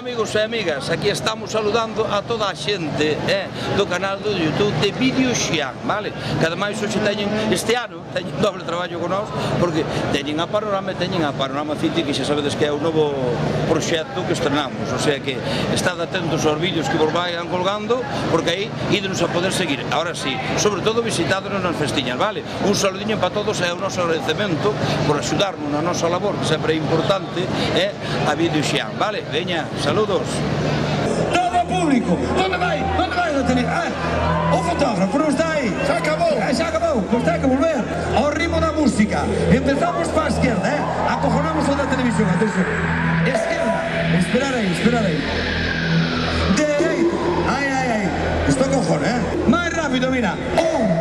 amigos e amigas, aquí estamos saludando a toda a xente do canal do YouTube de Vídeo Xián, vale? Que ademais hoxe teñen, este ano, teñen doble traballo con nós, porque teñen a Panorama e teñen a Panorama City, que xa sabedes que é o novo proxecto que estrenamos, o sea que estad atentos aos vídeos que vos vayan colgando, porque aí ídenos a poder seguir. Ahora sí, sobre todo visitádnos nas festiñas, vale? Un saludiño para todos e o noso agradecemento por axudarnos na nosa labor, que sempre é importante, a Vídeo Xián, vale? Veña, saludos. Todo público, ¿dónde vai? ¿Dónde vai? O fotógrafo non está aí. Xa acabou. Xa acabou, pois ten que volver ao ritmo da música. Empezamos para a esquerda, acojonamos o da televisión, atención. Esquerda, esperar aí. Dereito, ai. Esto cojón, máis rápido, mira. 1,